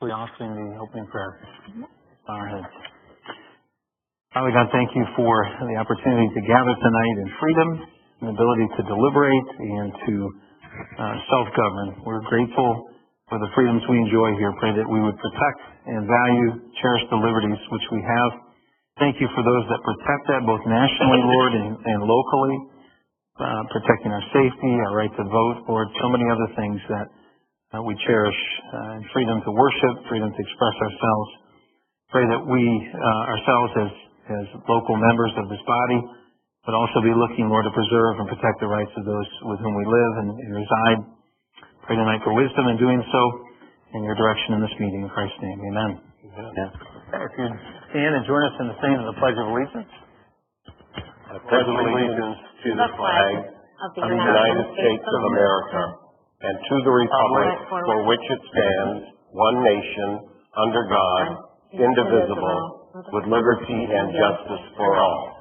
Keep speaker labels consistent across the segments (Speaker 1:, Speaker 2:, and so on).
Speaker 1: We're offering the opening prayer. Bow our heads. Father God, thank you for the opportunity to gather tonight in freedom, and ability to deliberate and to self-govern. We're grateful for the freedoms we enjoy here. Pray that we would protect and value, cherish the liberties which we have. Thank you for those that protect that both nationally, Lord, and locally, protecting our safety, our right to vote, Lord, so many other things that we cherish, freedom to worship, freedom to express ourselves. Pray that we ourselves as local members of this body would also be looking, Lord, to preserve and protect the rights of those with whom we live and reside. Pray tonight for wisdom in doing so, in your direction in this meeting. In Christ's name, amen.
Speaker 2: Amen.
Speaker 1: If you'd stand and join us in the saying of the Pledge of Allegiance.
Speaker 2: I pledge allegiance to the flag of the United States of America and to the republic for which it stands, one nation, under God, indivisible, with liberty and justice for all.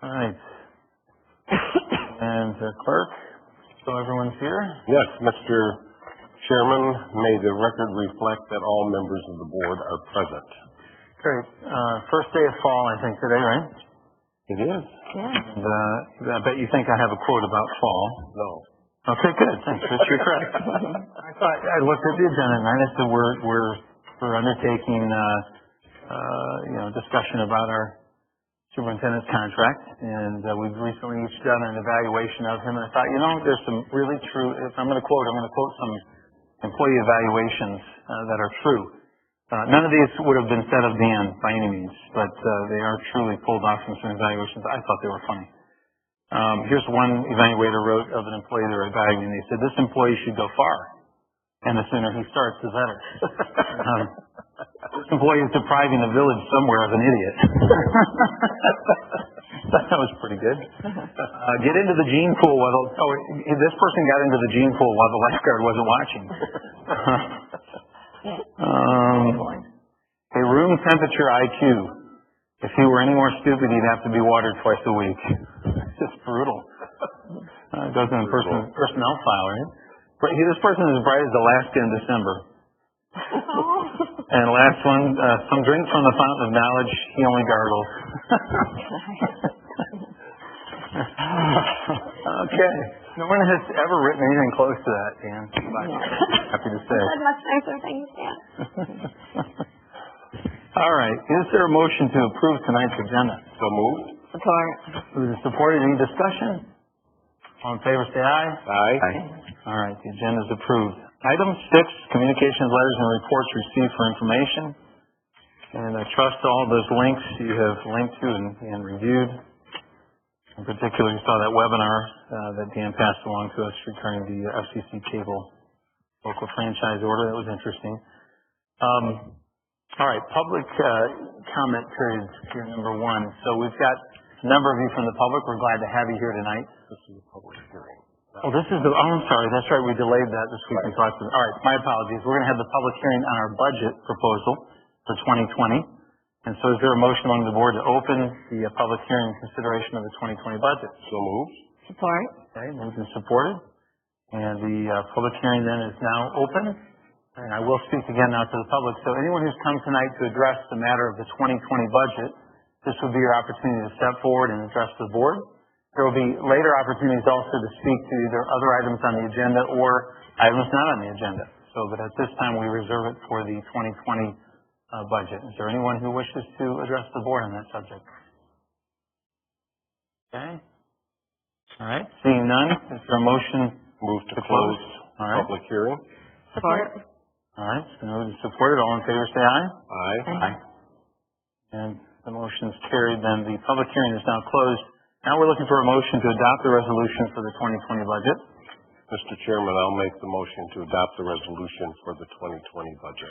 Speaker 1: All right. And clerk, so everyone's here?
Speaker 2: Yes, Mr. Chairman, may the record reflect that all members of the board are present.
Speaker 1: Great. First day of fall, I think, today, right?
Speaker 2: It is.
Speaker 3: Yeah.
Speaker 1: And I bet you think I have a quote about fall.
Speaker 2: No.
Speaker 1: Okay, good. Thanks. You're correct. I looked at the agenda and I said we're undertaking discussion about our superintendent's contract, and we've recently each done an evaluation of him, and I thought, there's some really true, if I'm going to quote some employee evaluations that are true. None of these would have been said of Dan by any means, but they are truly pulled off from some evaluations. I thought they were funny. Here's one evaluator wrote of an employee they were evaluating. They said, this employee should go far, and the sooner he starts, the better. This employee is depriving the village somewhere of an idiot. That was pretty good. Get into the gene pool this person got into the gene pool while the lifeguard wasn't watching. A room temperature IQ. If he were any more stupid, he'd have to be watered twice a week. It's just brutal. It goes in the personnel file, right? This person is as bright as Alaska in December. And last one, some drink from the fountain of knowledge, he only gargles. Okay. No one has ever written anything close to that, Dan. Happy to say.
Speaker 3: I've said much nicer things, yeah.
Speaker 1: All right. Is there a motion to approve tonight's agenda?
Speaker 2: So moved.
Speaker 3: Support.
Speaker 1: Who's supported? Any discussion? All in favor, say aye.
Speaker 2: Aye.
Speaker 1: All right. The agenda is approved. Item 6, communications, letters, and reports received for information. And I trust all those links you have linked to and reviewed. In particular, you saw that webinar that Dan passed along to us regarding the FCC cable local franchise order. That was interesting. All right, public comment period here, number 1. So we've got a number of you from the public. We're glad to have you here tonight.
Speaker 2: This is a public hearing.
Speaker 1: Oh, I'm sorry. That's right. We delayed that this week. Right. All right. My apologies. We're going to have the public hearing on our budget proposal for 2020. And so is there a motion among the board to open the public hearing in consideration of the 2020 budget?
Speaker 2: So moved.
Speaker 3: Support.
Speaker 1: Okay. Moved and supported. And the public hearing then is now open. And I will speak again now to the public. So anyone who's come tonight to address the matter of the 2020 budget, this would be your opportunity to step forward and address the board. There will be later opportunities also to speak to either other items on the agenda or items not on the agenda. But at this time, we reserve it for the 2020 budget. Is there anyone who wishes to address the board on that subject? Okay. All right. Seeing none, is there a motion?
Speaker 2: Move to close
Speaker 1: All right.
Speaker 2: public hearing.
Speaker 3: Support.
Speaker 1: All right. It's been moved and supported. All in favor, say aye.
Speaker 2: Aye.
Speaker 1: And the motion is carried. Then the public hearing is now closed. Now we're looking for a motion to adopt the resolution for the 2020 budget.
Speaker 2: Mr. Chairman, I'll make the motion to adopt the resolution for the 2020 budget.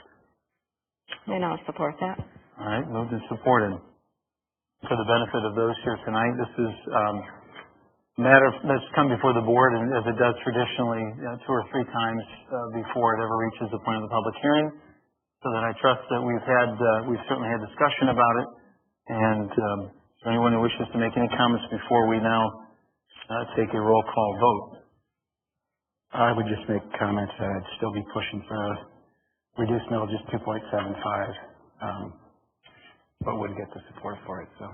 Speaker 3: And I'll support that.
Speaker 1: All right, moved and supported. For the benefit of those here tonight, this is a matter that's come before the board, and as it does traditionally 2 or 3 times before it ever reaches the point of the public hearing, so that I trust that we've certainly had discussion about it, and is there anyone who wishes to make any comments before we now take a roll call vote?
Speaker 4: I would just make comments that I'd still be pushing for a reduced millage, just 2.75, but wouldn't get the support for it, so.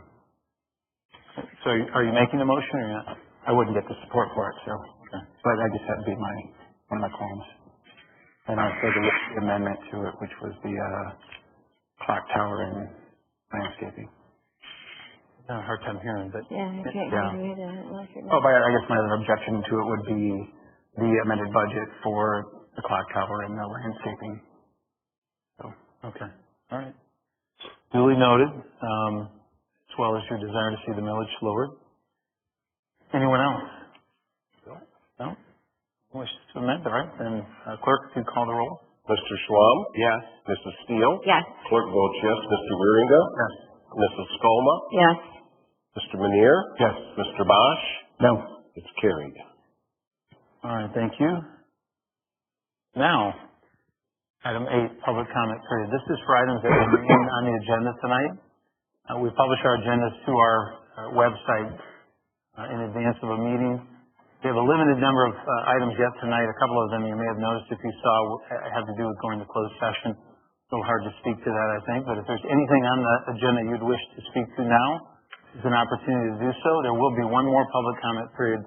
Speaker 1: So are you making the motion or not?
Speaker 4: I wouldn't get the support for it, so.
Speaker 1: Okay.
Speaker 4: But I just had to be one of my qualms. And I said the amendment to it, which was the clock tower and landscaping.
Speaker 1: I have a hard time hearing, but.
Speaker 3: Yeah, I can't
Speaker 4: Yeah.
Speaker 3: hear you either unless you're.
Speaker 4: Oh, but I guess my other objection to it would be the amended budget for the clock tower and the landscaping. So.
Speaker 1: Okay, all right. Duly noted, as well as your desire to see the millage lowered. Anyone else? No? Wish to amend, all right, then clerk, if you call the roll.
Speaker 2: Mr. Schwam?
Speaker 4: Yes.
Speaker 2: Mrs. Steele?
Speaker 3: Yes.
Speaker 2: Clerk votes yes. Mr. Wieringa?
Speaker 4: Yes.
Speaker 2: Mrs. Scolma?
Speaker 3: Yes.
Speaker 2: Mr. Manier?
Speaker 4: Yes.
Speaker 2: Mr. Bosch?
Speaker 4: No.
Speaker 2: It's carried.
Speaker 1: All right, thank you. Now, item 8, public comment period. This is for items that remain on the agenda tonight. We publish our agendas to our website in advance of a meeting. We have a limited number of items yet tonight. A couple of them you may have noticed if you saw had to do with going to closed session. A little hard to speak to that, I think, but if there's anything on the agenda you'd wish to speak to now, there's an opportunity to do so. There will be one more public comment period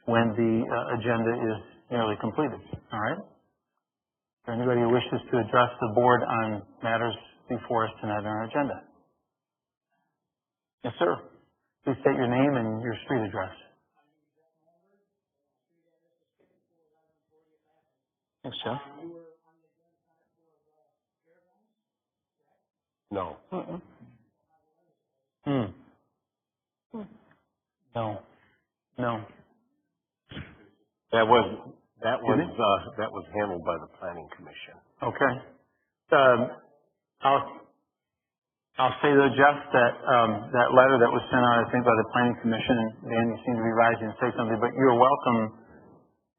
Speaker 1: when the agenda is nearly completed. All right? Is there anybody who wishes to address the board on matters before us tonight on our agenda? Yes, sir. Please state your name and your street address. Thanks, Joe.
Speaker 2: No.
Speaker 3: Mm-mm.
Speaker 1: No. No.
Speaker 2: That was handled by the planning commission.
Speaker 1: Okay. I'll say though, Jeff, that that letter that was sent out, I think, by the planning commission, and Dan, you seem to be rising to say something, but you're welcome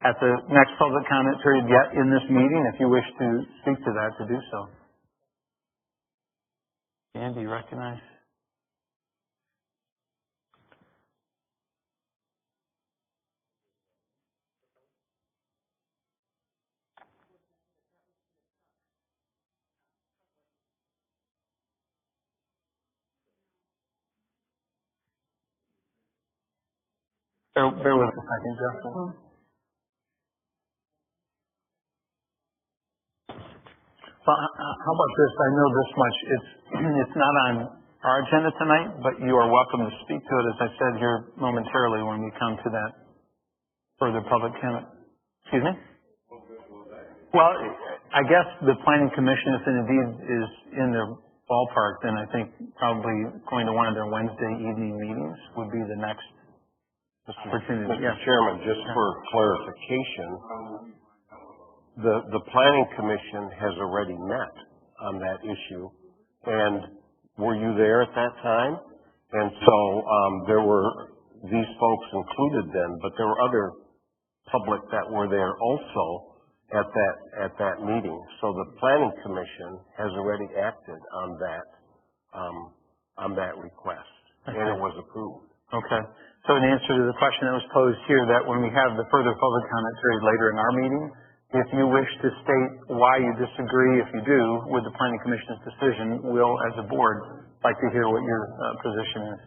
Speaker 1: at the next public comment period yet in this meeting, if you wish to speak to that, to do so. Dan, do you recognize? Bear with us a second, Jeff. Well, how about this? I know this much. It's not on our agenda tonight, but you are welcome to speak to it, as I said here momentarily when we come to that further public comment. Excuse me? Well, I guess the planning commission, if it indeed is in their ballpark, then I think probably going to one of their Wednesday evening meetings would be the next opportunity.
Speaker 2: Mr.
Speaker 1: Yes.
Speaker 2: Chairman, just for clarification, the planning commission has already met on that issue, and were you there at that time? And so there were these folks included then, but there were other public that were there also at that meeting. So the planning commission has already acted on that request, and it was approved.
Speaker 1: Okay. So in answer to the question that was posed here, that when we have the further public comment period later in our meeting, if you wish to state why you disagree, if you do, with the planning commission's decision, we'll, as a board, like to hear what your position is.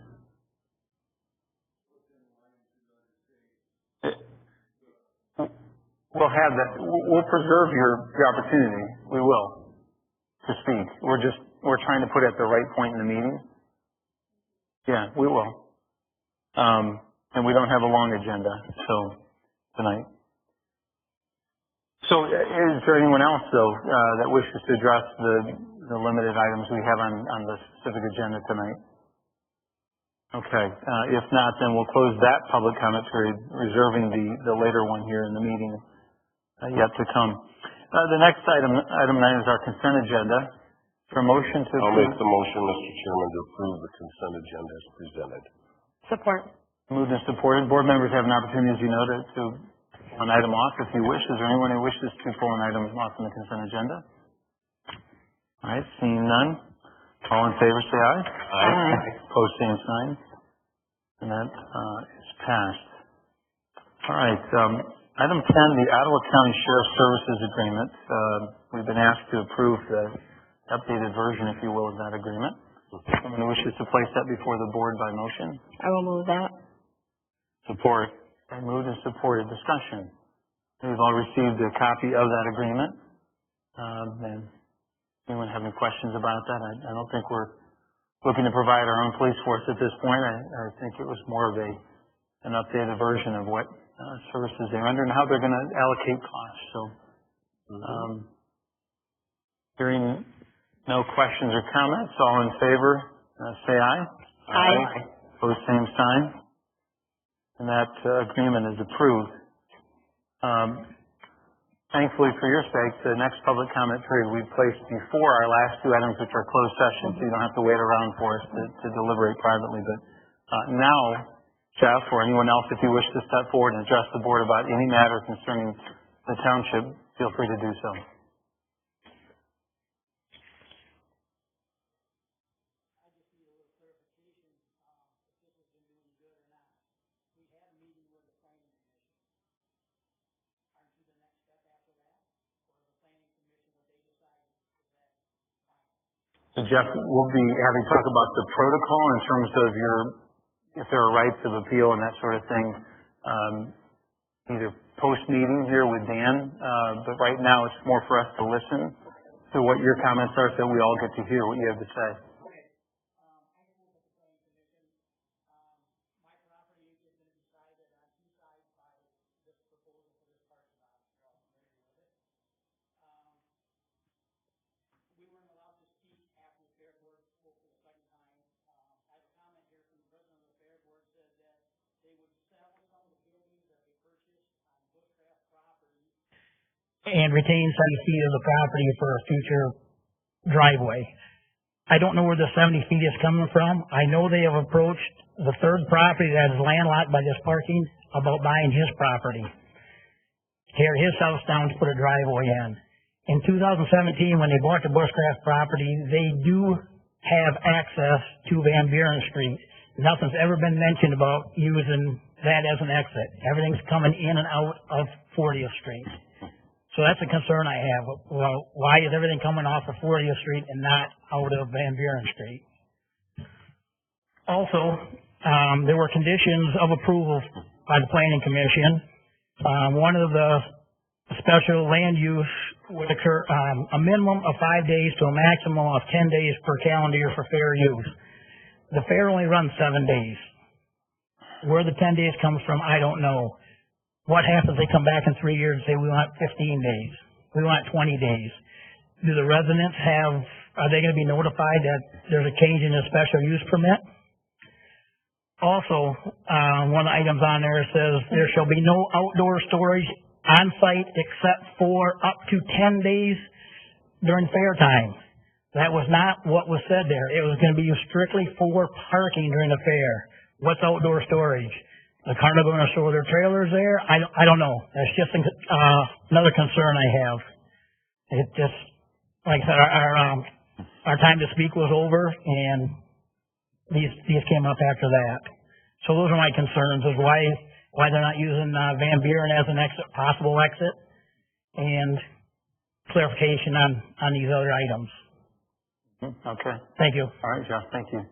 Speaker 1: We'll have that. We'll preserve your opportunity. We will to speak. We're trying to put it at the right point in the meeting. Yeah, we will. And we don't have a long agenda, so tonight. So is there anyone else, though, that wishes to address the limited items we have on the specific agenda tonight? Okay. If not, then we'll close that public comment period, reserving the later one here in the meeting yet to come. The next item 9, is our consent agenda. For a motion to
Speaker 2: I'll
Speaker 1: approve.
Speaker 2: make the motion, Mr. Chairman, to approve the consent agenda as presented.
Speaker 3: Support.
Speaker 1: Moved and supported. Board members have an opportunity, as you know, to pull an item off if you wish. Is there anyone who wishes to pull an item off from the consent agenda? All right, seeing none. All in favor, say aye.
Speaker 2: Aye.
Speaker 1: Opposed, same sign. And that is passed. All right, Item 10, the Ottawa County Sheriff Services Agreement. We've been asked to approve the updated version, if you will, of that agreement. Someone who wishes to place that before the board by motion?
Speaker 3: I will move that.
Speaker 1: Support. Moved and supported. Discussion. We've all received a copy of that agreement. And anyone have any questions about that? I don't think we're looking to provide our own police force at this point. I think it was more of an updated version of what services they're under and how they're going to allocate costs. So, hearing no questions or comments, all in favor, say aye.
Speaker 3: Aye.
Speaker 1: Opposed, same sign. And that agreement is approved. Thankfully, for your sake, the next public comment period we placed before our last two items, which are closed sessions, so you don't have to wait around for us to deliberate privately. But now, Jeff, or anyone else, if you wish to step forward and address the board about any matter concerning the township, feel free to do so. So Jeff, we'll be having talk about the protocol in terms of if there are rights of appeal and that sort of thing, either post-meeting here with Dan, but right now it's more for us to listen to what your comments are so we all get to hear what you have to say.
Speaker 5: And retain 70 feet of the property for a future driveway. I don't know where the 70 feet is coming from. I know they have approached the third property that is landlocked by this parking about buying his property. Tear his house down to put a driveway in. In 2017, when they bought the Bushcraft property, they do have access to Van Buren Street. Nothing's ever been mentioned about using that as an exit. Everything's coming in and out of 40th Street. So that's a concern I have. Well, why is everything coming off of 40th Street and not out of Van Buren Street? Also, there were conditions of approval by the Planning Commission. One of the special land use would occur a minimum of 5 days to a maximum of 10 days per calendar year for fair use. The fair only runs 7 days. Where the 10 days comes from, I don't know. What happens if they come back in 3 years and say, we want 15 days, we want 20 days? Do the residents are they going to be notified that there's a change in the special use permit? Also, one of the items on there says there shall be no outdoor storage on site except for up to 10 days during fair time. That was not what was said there. It was going to be strictly for parking during the fair. What's outdoor storage? The carnival going to store their trailers there? I don't know. That's just another concern I have. It just, like I said, our time to speak was over, and these came up after that. So those are my concerns: is why they're not using Van Buren as an exit, possible exit, and clarification on these other items.
Speaker 1: Okay.
Speaker 5: Thank you.
Speaker 1: All right, Jeff. Thank you.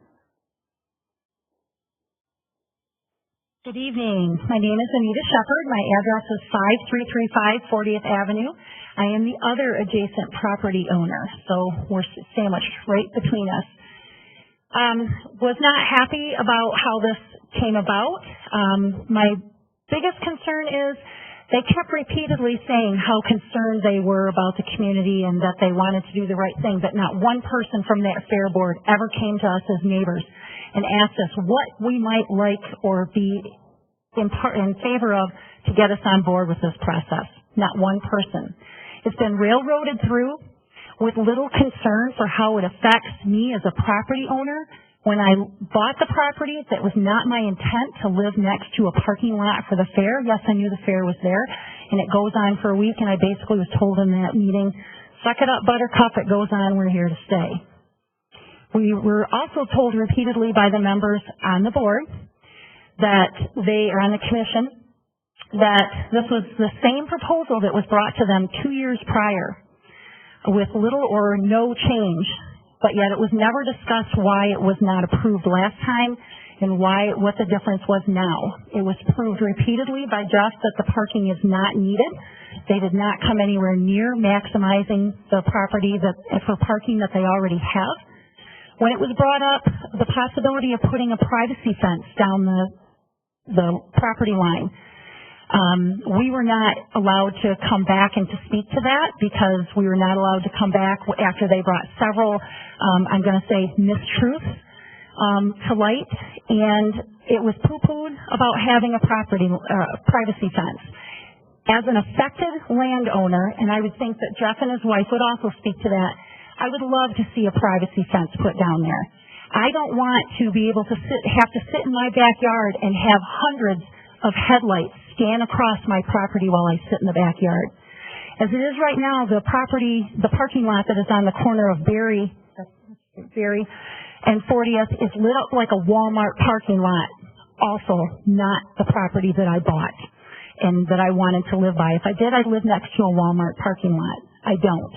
Speaker 6: Good evening. My name is Anita Shepard. My address is 5335 40th Avenue. I am the other adjacent property owner, so we're sandwiched right between us. Was not happy about how this came about. My biggest concern is they kept repeatedly saying how concerned they were about the community and that they wanted to do the right thing, but not one person from that fair board ever came to us as neighbors and asked us what we might like or be in favor of to get us on board with this process. Not one person. It's been railroaded through with little concern for how it affects me as a property owner. When I bought the property, that was not my intent to live next to a parking lot for the fair. Yes, I knew the fair was there, and it goes on for a week, and I basically was told in that meeting, suck it up, buttercup, it goes on, we're here to stay. We were also told repeatedly by the members on the board that they are on the commission that this was the same proposal that was brought to them 2 years prior with little or no change, but yet it was never discussed why it was not approved last time and what the difference was now. It was proved repeatedly by Jeff that the parking is not needed. They did not come anywhere near maximizing the property for parking that they already have. When it was brought up, the possibility of putting a privacy fence down the property line, we were not allowed to come back and to speak to that because we were not allowed to come back after they brought several, I'm going to say, mistruths to light, and it was poo-pooed about having a privacy fence. As an affected landowner, and I would think that Jeff and his wife would also speak to that, I would love to see a privacy fence put down there. I don't want to be able to have to sit in my backyard and have hundreds of headlights scan across my property while I sit in the backyard. As it is right now, the parking lot that is on the corner of Berry and 40th is lit up like a Walmart parking lot. Also, not the property that I bought and that I wanted to live by. If I did, I'd live next to a Walmart parking lot. I don't.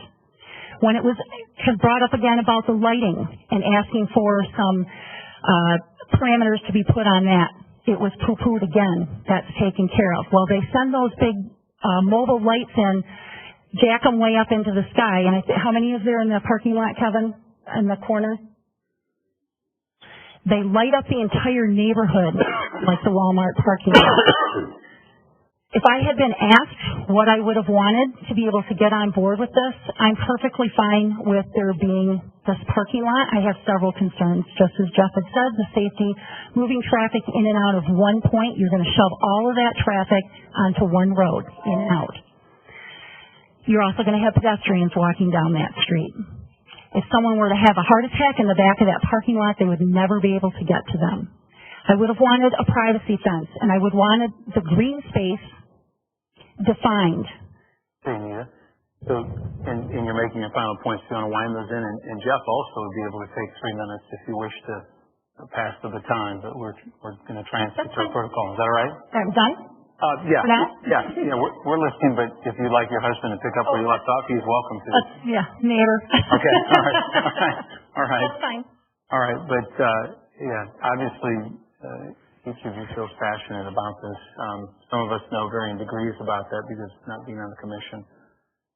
Speaker 6: When it was brought up again about the lighting and asking for some parameters to be put on that, it was poo-pooed again. That's taken care of. Well, they send those big mobile lights in, jack them way up into the sky. And how many is there in the parking lot, Kevin, in the corner? They light up the entire neighborhood like the Walmart parking lot. If I had been asked what I would have wanted to be able to get on board with this, I'm perfectly fine with there being this parking lot. I have several concerns. Just as Jeff had said, the safety, moving traffic in and out of one point, you're going to shove all of that traffic onto one road, in and out. You're also going to have pedestrians walking down that street. If someone were to have a heart attack in the back of that parking lot, they would never be able to get to them. I would have wanted a privacy fence, and I would have wanted the green space defined.
Speaker 1: Hey, Anita. So, and you're making your final points. Do you want to wind those in? And Jeff also would be able to take 3 minutes if you wish to pass the baton, but we're going to try and stick to our protocol. Is that all right?
Speaker 6: I'm done?
Speaker 1: Yeah.
Speaker 6: For now?
Speaker 1: Yeah, we're listening, but if you'd like your husband to pick up where you left off, he's welcome to.
Speaker 6: Yeah, neighbor.
Speaker 1: Okay, all right.
Speaker 6: That's fine.
Speaker 1: All right, but, yeah, obviously, each of you feels passionate about this. Some of us know varying degrees about that because not being on the commission.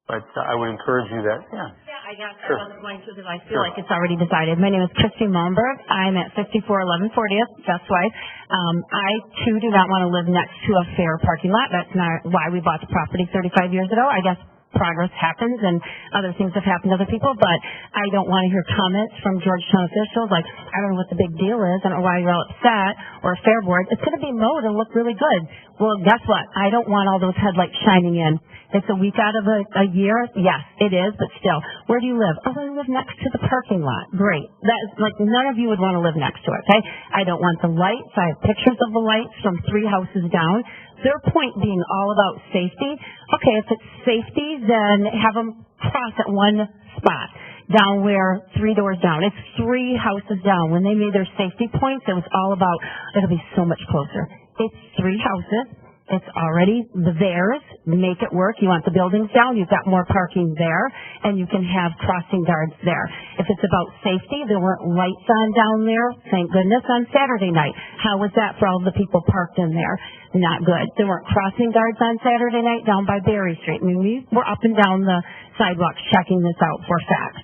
Speaker 1: But I would encourage you that,
Speaker 3: Yeah, I guess
Speaker 1: Sure.
Speaker 3: I wasn't going to because I feel like it's already decided. My name is Christy Malmberg. I'm at 5411 40th, Jeff's wife. I, too, do not want to live next to a fair parking lot. That's not why we bought the property 35 years ago. I guess progress happens and other things have happened to other people, but I don't want to hear comments from Georgetown officials like, I don't know what the big deal is, I don't know why you're all upset, or a fair board. It's going to be mowed and look really good. Well, guess what? I don't want all those headlights shining in. It's a week out of a year. Yes, it is, but still. Where do you live? Oh, I live next to the parking lot. Great. That is, like, none of you would want to live next to it, okay? I don't want the lights. I have pictures of the lights from 3 houses down. Their point being all about safety. Okay, if it's safety, then have them cross at one spot down where 3 doors down. It's 3 houses down. When they made their safety points, it was all about, it'll be so much closer. It's 3 houses. It's already theirs. Make it work. You want the buildings down, you've got more parking there, and you can have crossing guards there. If it's about safety, there weren't lights on down there, thank goodness, on Saturday night. How was that for all the people parked in there? Not good. There weren't crossing guards on Saturday night down by Berry Street. I mean, we were up and down the sidewalks checking this out for a fact.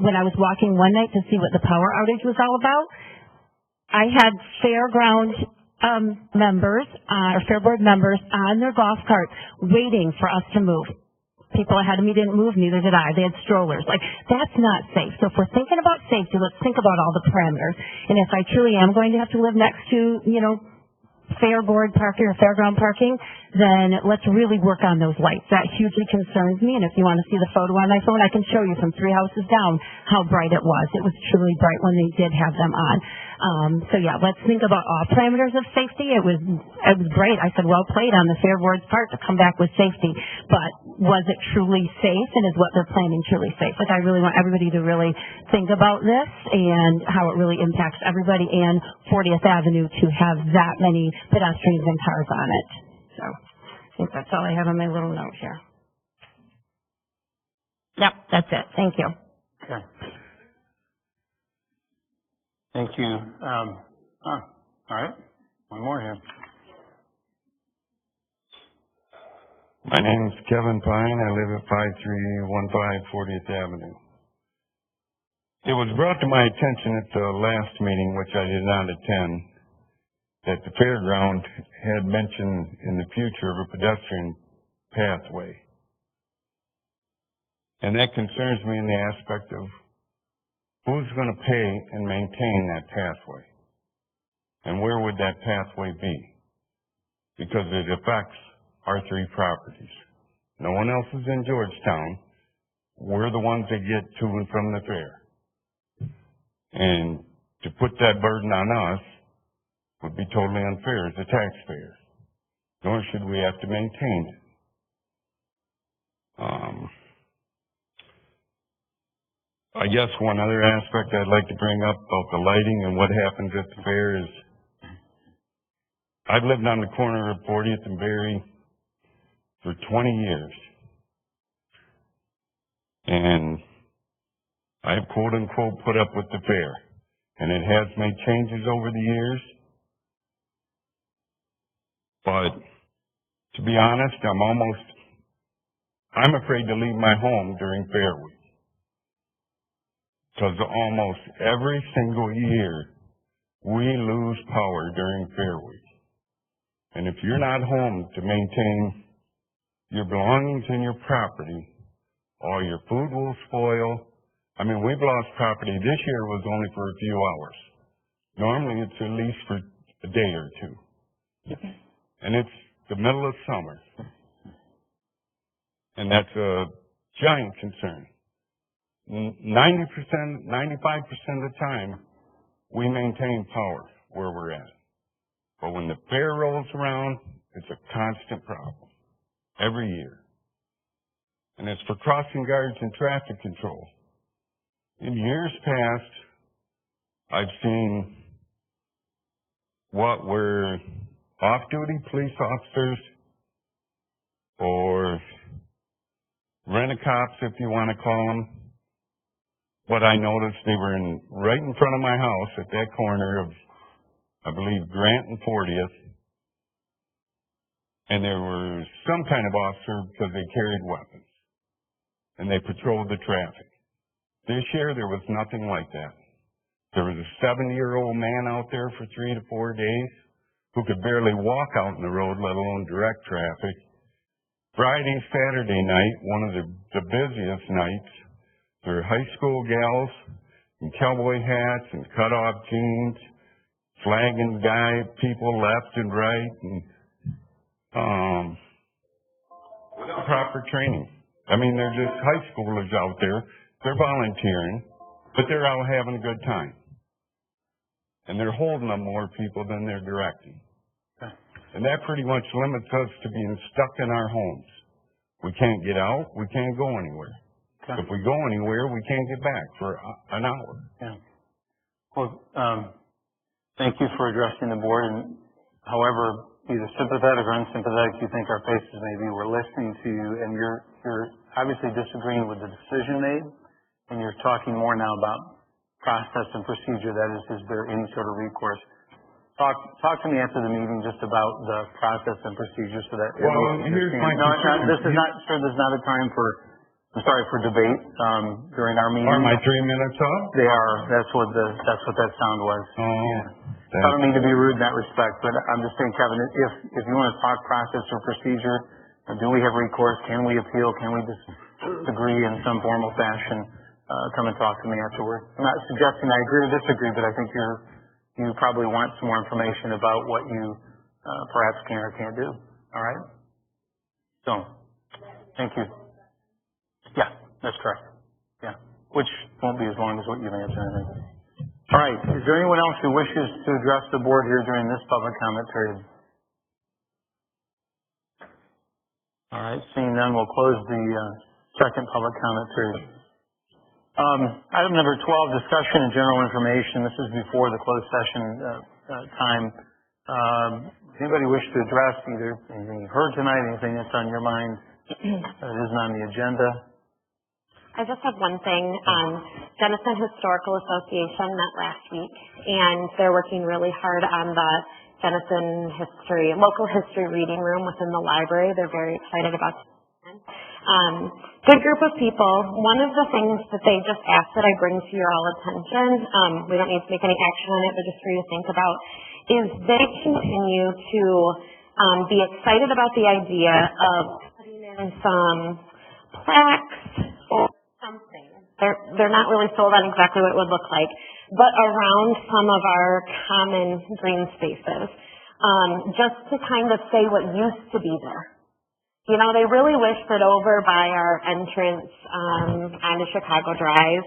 Speaker 3: When I was walking one night to see what the power outage was all about, I had fairground members, or Fair Board members on their golf cart waiting for us to move. People ahead of me didn't move, neither did I. They had strollers. Like, that's not safe. So if we're thinking about safety, let's think about all the parameters. And if I truly am going to have to live next to, Fair Board parking or fairground parking, then let's really work on those lights. That hugely concerns me, and if you want to see the photo on my phone, I can show you from 3 houses down how bright it was. It was truly bright when they did have them on. So yeah, let's think about all parameters of safety. It was great. I said, well played on the Fair Board's part to come back with safety, but was it truly safe, and is what they're planning truly safe? Like, I really want everybody to really think about this and how it really impacts everybody and 40th Avenue to have that many pedestrians and cars on it. So. think that's all I have on my little note here. Yep, that's it. Thank you.
Speaker 1: Okay. Thank you. All right. One more here.
Speaker 7: My name is Kevin Pine. I live at 5315 40th Avenue. It was brought to my attention at the last meeting, which I did not attend, that the fairground had mentioned in the future of a pedestrian pathway. And that concerns me in the aspect of who's going to pay and maintain that pathway? And where would that pathway be? Because it affects our three properties. No one else is in Georgetown. We're the ones that get to and from the fair. And to put that burden on us would be totally unfair as a taxpayer. Nor should we have to maintain it. I guess one other aspect I'd like to bring up about the lighting and what happens at the fair is I've lived on the corner of 40th and Berry for 20 years. And I've quote unquote put up with the fair. And it has made changes over the years. But to be honest, I'm afraid to leave my home during Fair Week. Because almost every single year, we lose power during Fair Week. And if you're not home to maintain your belongings and your property, all your food will spoil. I mean, we've lost property. This year was only for a few hours. Normally, it's at least for a day or two. And it's the middle of summer. And that's a giant concern. 90%, 95% of the time, we maintain power where we're at. But when the fair rolls around, it's a constant problem. Every year. And as for crossing guards and traffic control, in years past, I've seen what were off-duty police officers or rent-a-cops, if you want to call them. What I noticed, they were right in front of my house at that corner of, I believe, Grant and 40th. And there was some kind of officer because they carried weapons. And they patrolled the traffic. This year, there was nothing like that. There was a 70-year-old man out there for 3 to 4 days who could barely walk out in the road, let alone direct traffic. Friday, Saturday night, one of the busiest nights, there were high school gals in cowboy hats and cut-off jeans, flagging people left and right, and without proper training. I mean, they're just high schoolers out there. They're volunteering, but they're out having a good time. And they're holding up more people than they're directing. And that pretty much limits us to being stuck in our homes. We can't get out. We can't go anywhere.
Speaker 1: Okay.
Speaker 7: If we go anywhere, we can't get back for an hour.
Speaker 1: Yeah. Well, thank you for addressing the board. And however, either sympathetic or unsympathetic you think our faces may be, we're listening to you, and you're obviously disagreeing with the decision made, and you're talking more now about process and procedure. That is there any sort of recourse? Talk to me after the meeting just about the process and procedure so that
Speaker 7: well, here's my concern.
Speaker 1: This is not a time for, I'm sorry, for debate during our meeting.
Speaker 7: Are my 3 minutes up?
Speaker 1: They are. That's what that sound was.
Speaker 7: Oh.
Speaker 1: Yeah. I don't mean to be rude in that respect, but I'm just saying, Kevin, if you want to talk process or procedure, do we have recourse? Can we appeal? Can we disagree in some formal fashion? Come and talk to me afterward. I'm not suggesting I agree or disagree, but I think you probably want some more information about what you perhaps can or can't do. All right? So, thank you. Yeah, that's correct. Yeah, which won't be as long as what you've answered, I think. All right. Is there anyone else who wishes to address the board here during this public comment period? All right. Seeing none, we'll close the second public comment period. Item number 12, discussion and general information. This is before the closed session time. Anybody wish to address either anything you've heard tonight, anything that's on your mind that isn't on the agenda?
Speaker 8: I just have one thing. Georgetown Historical Association met last week, and they're working really hard on the local history reading room within the library. They're very excited about it. Good group of people. One of the things that they just asked that I bring to your all attention, we don't need to make any action on it, but just for you to think about, is they continue to be excited about the idea of putting in some plaques or something. They're not really sold on exactly what it would look like, but around some of our common green spaces, just to kind of say what used to be there. You know, they really wish that over by our entrance onto Chicago Drive,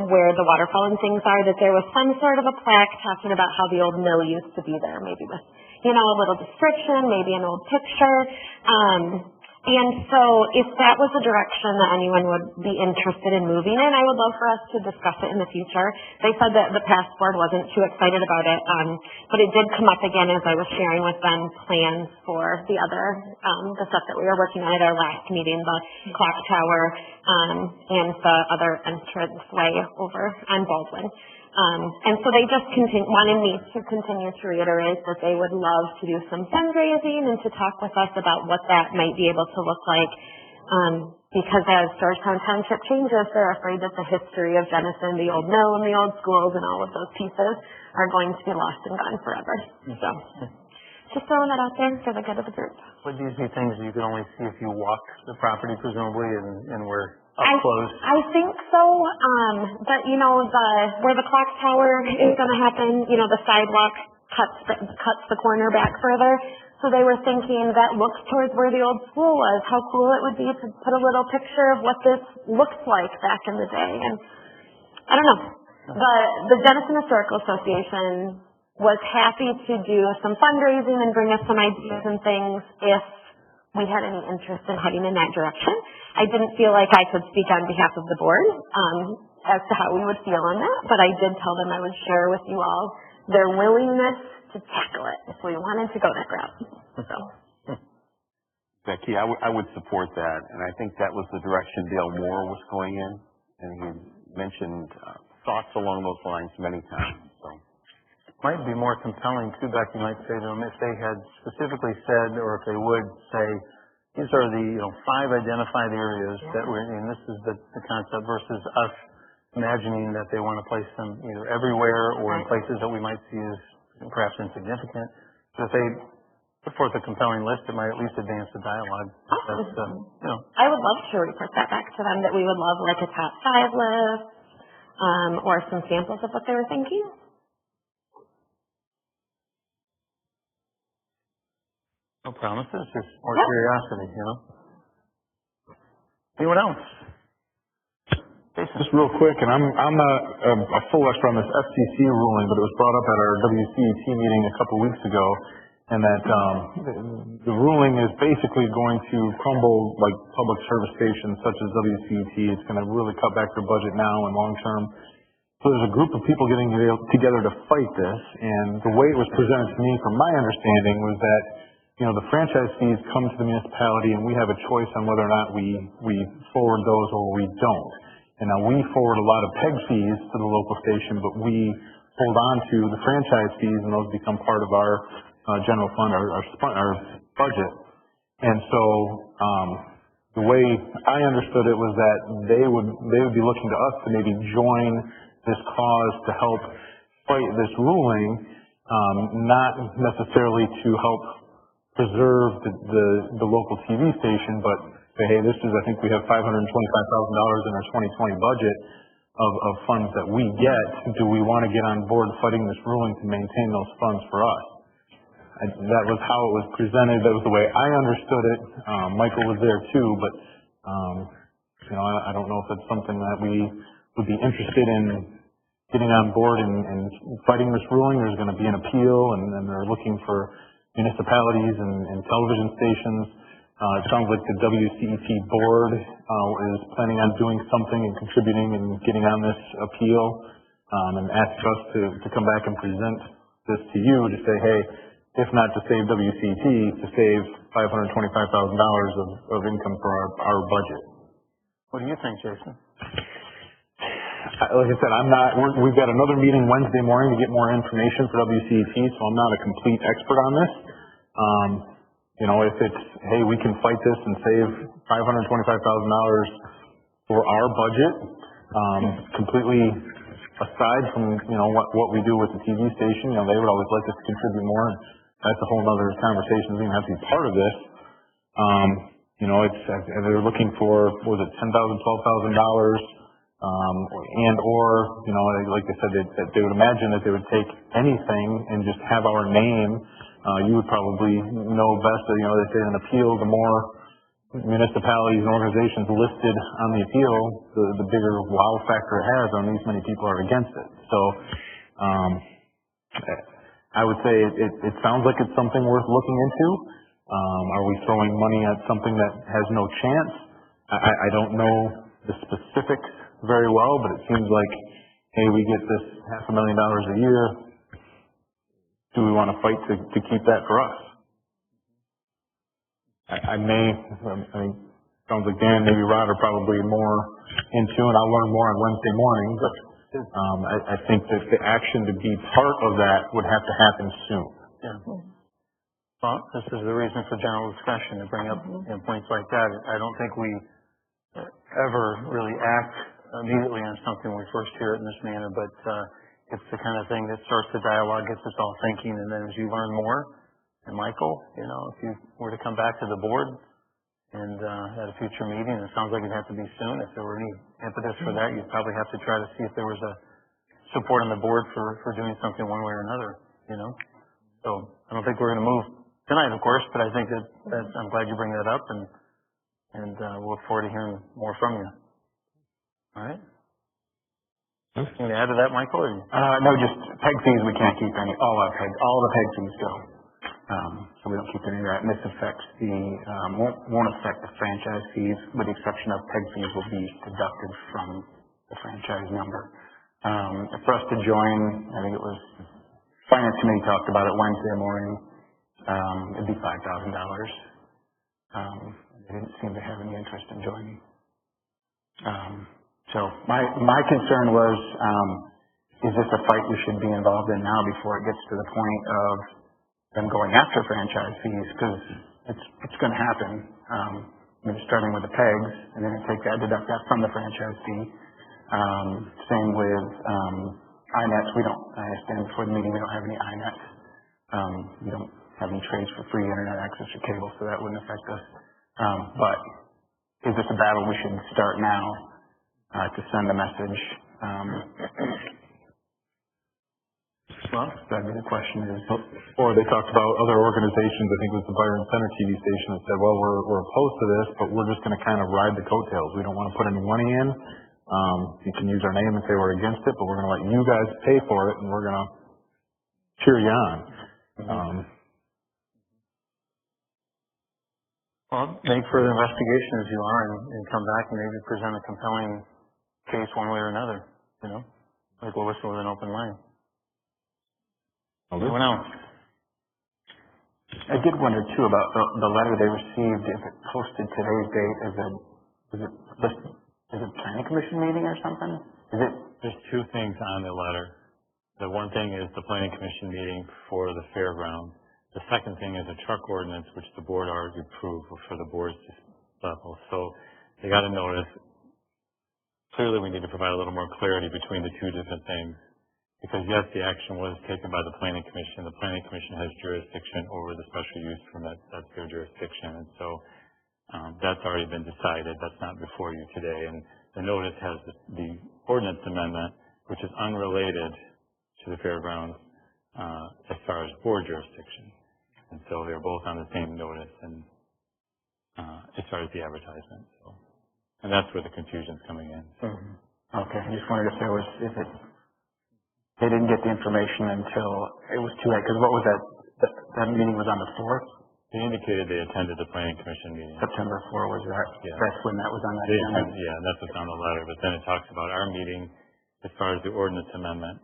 Speaker 8: where the waterfall and things are, that there was some sort of a plaque talking about how the old mill used to be there, maybe with, you know, a little description, maybe an old picture. And so if that was a direction that anyone would be interested in moving in, I would love for us to discuss it in the future. They said that the past board wasn't too excited about it, but it did come up again as I was sharing with them plans for the stuff that we were working on at our last meeting, the clock tower, and the other entrance way over on Baldwin. And so they just wanted me to continue to reiterate that they would love to do some fundraising and to talk with us about what that might be able to look like. Because as Georgetown Township changes, they're afraid that the history of Genesee, the old mill and the old schools and all of those pieces are going to be lost and gone forever. So just throwing that out there for the good of the group.
Speaker 1: Would these be things you can only see if you walk the property, presumably, and we're up close?
Speaker 8: I think so. But you know, where the clock tower is going to happen, you know, the sidewalk cuts the corner back further. So they were thinking that looks towards where the old school was. How cool it would be to put a little picture of what this looked like back in the day. And I don't know. The Genesee Historical Association was happy to do some fundraising and bring us some ideas and things if we had any interest in heading in that direction. I didn't feel like I could speak on behalf of the board as to how we would feel on that, but I did tell them I would share with you all their willingness to tackle it if we wanted to go that route. So.
Speaker 2: Becky, I would support that, and I think that was the direction Dale Moore was going in, and he mentioned thoughts along those lines many times. So.
Speaker 1: Might be more compelling too, Becky, might say to them, if they had specifically said, or if they would say, these are the 5 identified areas that we're in, this is the concept, versus us imagining that they want to place them either everywhere or in places that we might see as perhaps insignificant. So if they put forth a compelling list, it might at least advance the dialogue.
Speaker 8: I would love to report that back to them, that we would love like a top 5 list, or some samples of what they were thinking.
Speaker 1: No promises, just more curiosity, Anyone else?
Speaker 9: Just real quick, and I'm not a full expert on this FCC ruling, but it was brought up at our WCET meeting a couple weeks ago, and that the ruling is basically going to crumble like public service stations such as WCET. It's going to really cut back their budget now and long term. So there's a group of people getting together to fight this, and the way it was presented to me, from my understanding, was that the franchise fees come to the municipality, and we have a choice on whether or not we forward those or we don't. And now we forward a lot of PEG fees to the local station, but we hold on to the franchise fees, and those become part of our general fund, our budget. And so the way I understood it was that they would be looking to us to maybe join this cause to help fight this ruling, not necessarily to help preserve the local TV station, but say, hey, this is, I think we have $525,000 in our 2020 budget of funds that we get. Do we want to get on board fighting this ruling to maintain those funds for us? That was how it was presented. That was the way I understood it. Michael was there too, but I don't know if it's something that we would be interested in getting on board and fighting this ruling. There's going to be an appeal, and they're looking for municipalities and television stations. It sounds like the WCET board is planning on doing something and contributing and getting on this appeal, and ask us to come back and present this to you to say, hey, if not to save WCT, to save $525,000 of income for our budget.
Speaker 1: What do you think, Jason?
Speaker 9: Like I said, we've got another meeting Wednesday morning to get more information for WCT, so I'm not a complete expert on this. If it's, hey, we can fight this and save $525,000 for our budget, completely aside from, what we do with the TV station, they would always like us to contribute more, and that's a whole other conversation. It doesn't even have to be part of this. They're looking for, what was it, $10,000, $12,000, like I said, they would imagine that they would take anything and just have our name. You would probably know best that, they say an appeal, the more municipalities and organizations listed on the appeal, the bigger wow factor it has on these many people are against it. So, I would say it sounds like it's something worth looking into. Are we throwing money at something that has no chance? I don't know the specifics very well, but it seems like, hey, we get this $500,000 a year. Do we want to fight to keep that for us? Sounds like Dan, maybe Rod are probably more in tune. I'll learn more on Wednesday morning, but I think that the action to be part of that would have to happen soon.
Speaker 1: Yeah. Well, this is the reason for general discussion, to bring up points like that. I don't think we ever really act immediately on something when we first hear it in this manner, but it's the kind of thing that starts the dialogue, gets us all thinking, and then as you learn more, and Michael, if you were to come back to the board and at a future meeting, it sounds like it'd have to be soon. If there were any impetus for that, you'd probably have to try to see if there was a support on the board for doing something one way or another, So I don't think we're going to move tonight, of course, but I think that I'm glad you bring that up, and we'll look forward to hearing more from you. All right? Anything to add to that, Michael?
Speaker 4: No, just peg fees, we can't keep any. All the peg fees go. So we don't keep any of that. And this affects won't affect the franchise fees, with the exception of peg fees will be deducted from the franchise number. For us to join, I think it was Finance Committee talked about it Wednesday morning. It'd be $5,000. They didn't seem to have any interest in joining. So my concern was, is this a fight we should be involved in now before it gets to the point of them going after franchise fees? Because it's going to happen. Starting with the pegs, and then deduct that from the franchise fee. Same with INETs. We don't. I understand before the meeting we don't have any INETs. We don't have any trades for free internet access or cable, so that wouldn't affect us. But is this a battle we should start now to send a message?
Speaker 1: Well,
Speaker 4: that'd be the question.
Speaker 9: Or they talked about other organizations. I think it was the Byron Center TV station that said, well, we're opposed to this, but we're just going to kind of ride the coattails. We don't want to put any money in. You can use our name and say we're against it, but we're going to let you guys pay for it, and we're going to cheer you on.
Speaker 1: Well, make further investigation as you are, and come back and maybe present a compelling case one way or another. Like we'll whistle with an open line. Anyone else?
Speaker 4: I did wonder too about the letter they received. If it posted today's date as is it planning commission meeting or something?
Speaker 10: There's two things on the letter. The one thing is the planning commission meeting for the fairground. The second thing is a truck ordinance, which the board already approved for the board's level. So they got a notice. Clearly, we need to provide a little more clarity between the two different things. Because yes, the action was taken by the planning commission. The planning commission has jurisdiction over the special use permit. That's their jurisdiction. And so that's already been decided. That's not before you today. And the notice has the ordinance amendment, which is unrelated to the fairgrounds as far as board jurisdiction. And so they're both on the same notice and as far as the advertisement. So, and that's where the confusion's coming in. So.
Speaker 4: Okay. I just wondered if they didn't get the information until it was too late. Because what was that? That meeting was on the 4th?
Speaker 10: They indicated they attended the planning commission meeting.
Speaker 4: September 4 was that?
Speaker 10: Yeah.
Speaker 4: That's when that was on that agenda?
Speaker 10: Yeah, that's what's on the letter. But then it talks about our meeting as far as the ordinance amendment.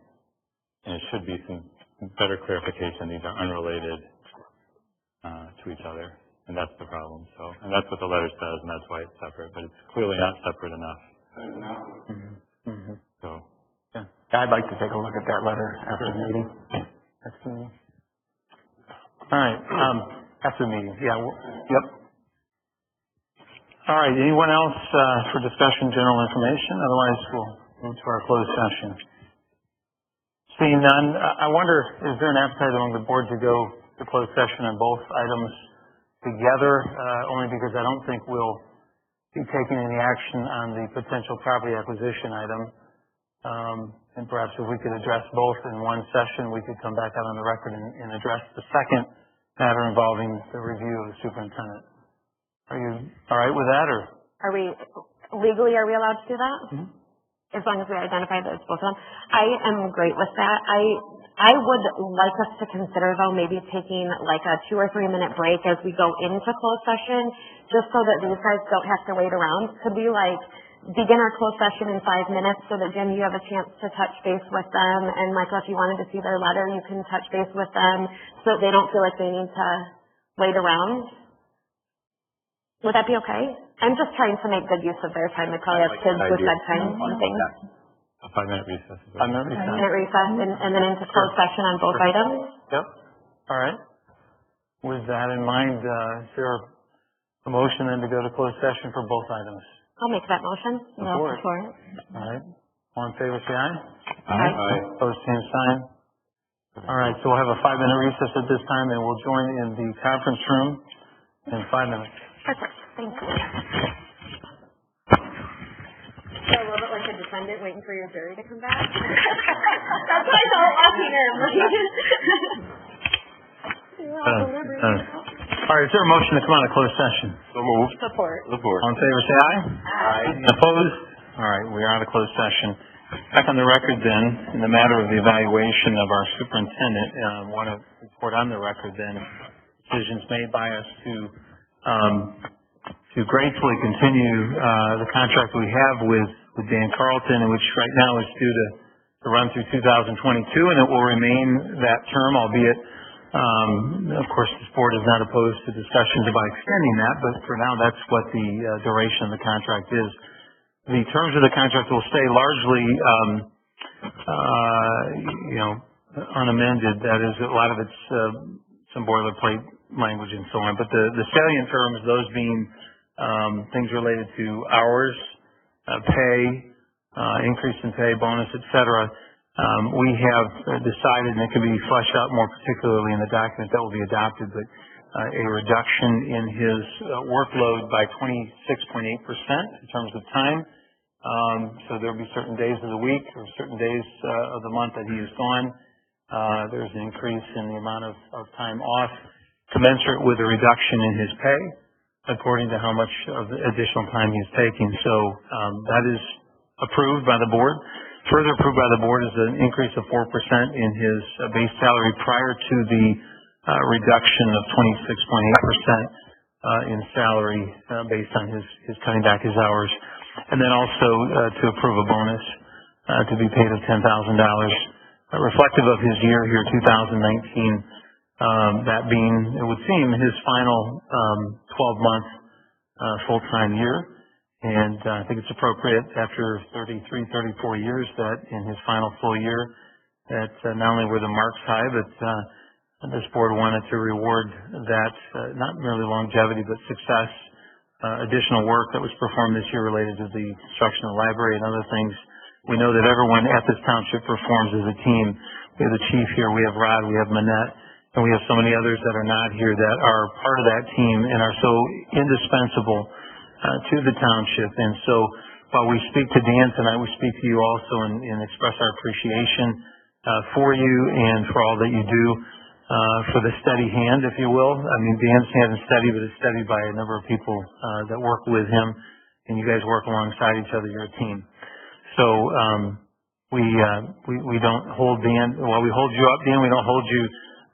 Speaker 10: And it should be some better clarification. These are unrelated to each other, and that's the problem. So, and that's what the letter says, and that's why it's separate, but it's clearly not separate enough. So.
Speaker 4: Yeah. I'd like to take a look at that letter after the meeting.
Speaker 1: All right, after the meeting, yeah, yep. All right, anyone else, for discussion, general information? Otherwise, we'll move to our closed session. Seeing none, I wonder, is there an appetite among the board to go to closed session on both items together? Only because I don't think we'll be taking any action on the potential property acquisition item. And perhaps if we could address both in one session, we could come back out on the record and address the second matter involving the review of the superintendent. Are you all right with that, or?
Speaker 8: Are we allowed to do that? Mm-hmm. As long as we identify those both of them. I am great with that. I would like us to consider, though, maybe taking like a 2 or 3 minute break as we go into closed session, just so that these guys don't have to wait around. Could we like begin our closed session in 5 minutes so that, Jim, you have a chance to touch base with them, and Michael, if you wanted to see their letter, you can touch base with them so that they don't feel like they need to wait around? Would that be okay? I'm just trying to make good use of their time. They probably have kids with bedtime and things.
Speaker 10: A 5 minute recess.
Speaker 1: 5 minute recess.
Speaker 8: 5 minute recess, and then into closed session on both items?
Speaker 1: Yep. All right. With that in mind, is there a motion then to go to closed session for both items?
Speaker 8: I'll make that motion.
Speaker 1: Support.
Speaker 8: Support.
Speaker 1: All right. All in favor, say aye.
Speaker 8: Aye.
Speaker 1: Opposed, same sign. All right, so we'll have a 5 minute recess at this time, and we'll join in the conference room in 5 minutes.
Speaker 8: Perfect. Thank you. So a little bit like a defendant waiting for your jury to come back. That's what I felt walking in.
Speaker 1: All right, is there a motion to come out of closed session?
Speaker 2: So moved.
Speaker 8: Support.
Speaker 1: All in favor, say aye.
Speaker 2: Aye.
Speaker 1: Opposed? All right, we are out of closed session. Back on the record then, in the matter of the evaluation of our superintendent, I want to report on the record then decisions made by us to gratefully continue the contract we have with Dan Carlton, which right now is due to run through 2022, and it will remain that term, albeit, of course, this board is not opposed to discussions about extending that, but for now, that's what the duration of the contract is. The terms of the contract will stay largely, unamended. That is, a lot of it's some boilerplate language and so on. But the salient terms, those being things related to hours, pay, increase in pay, bonus, et cetera, we have decided, and it can be fleshed out more particularly in the document that will be adopted, but a reduction in his workload by 26.8% in terms of time. So there will be certain days of the week or certain days of the month that he is gone. There's an increase in the amount of time off commensurate with a reduction in his pay according to how much of additional time he's taking. So that is approved by the board. Further approved by the board is an increase of 4% in his base salary prior to the reduction of 26.8% in salary based on his cutting back his hours. And then also to approve a bonus to be paid of $10,000 reflective of his year here, 2019, that being, it would seem, his final 12-month full-time year. And I think it's appropriate after 33, 34 years that in his final full year that not only were the marks high, but this board wanted to reward that not merely longevity, but success, additional work that was performed this year related to the construction of the library and other things. We know that everyone at this township performs as a team. We have the chief here, we have Rod, we have Manette, and we have so many others that are not here that are part of that team and are so indispensable to the township. And so while we speak to Dan tonight, we speak to you also and express our appreciation for you and for all that you do, for the steady hand, if you will. I mean, Dan's hand is steady, but it's steadied by a number of people that work with him, and you guys work alongside each other. You're a team. So we don't hold Dan, while we hold you up, Dan, we don't hold you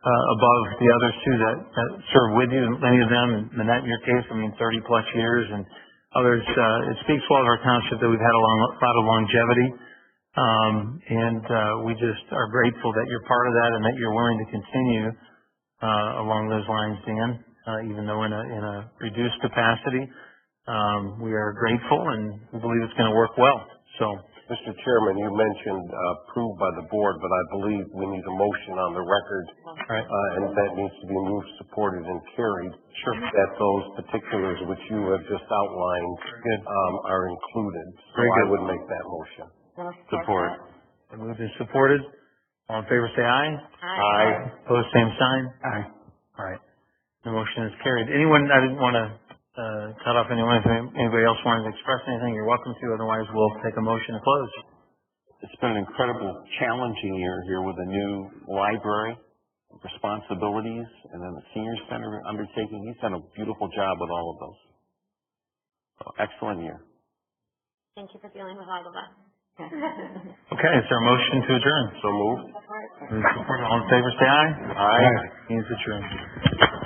Speaker 1: above the others too that serve with you, many of them, and Manette in your case, 30 plus years, and others. It speaks well of our township that we've had a lot of longevity, and we just are grateful that you're part of that and that you're willing to continue along those lines, Dan. even though in a reduced capacity. We are grateful and we believe it's going to work well. So,
Speaker 2: Mr. Chairman, you mentioned approved by the board, but I believe we need a motion on the record.
Speaker 1: right.
Speaker 2: And that needs to be moved, supported, and carried.
Speaker 1: Sure.
Speaker 2: That those particulars which you have just outlined
Speaker 1: Good.
Speaker 2: are included. So
Speaker 1: Very
Speaker 2: I
Speaker 1: good.
Speaker 2: would make that motion.
Speaker 1: Support. Moved and supported. All in favor, say aye.
Speaker 2: Aye.
Speaker 1: Opposed, same sign.
Speaker 4: Aye.
Speaker 1: All right. The motion is carried. Anyone, I didn't want to cut off anyone. If anybody else wanted to express anything, you're welcome to. Otherwise, we'll take a motion to close.
Speaker 11: It's been an incredible, challenging year here with a new library, responsibilities, and then the senior center undertaking. He's done a beautiful job with all of those. So, excellent year.
Speaker 8: Thank you for dealing with all of us.
Speaker 1: Okay, is there a motion to adjourn?
Speaker 2: So moved.
Speaker 1: Moved and supported. All in favor, say aye.
Speaker 2: Aye.
Speaker 1: Means adjourned.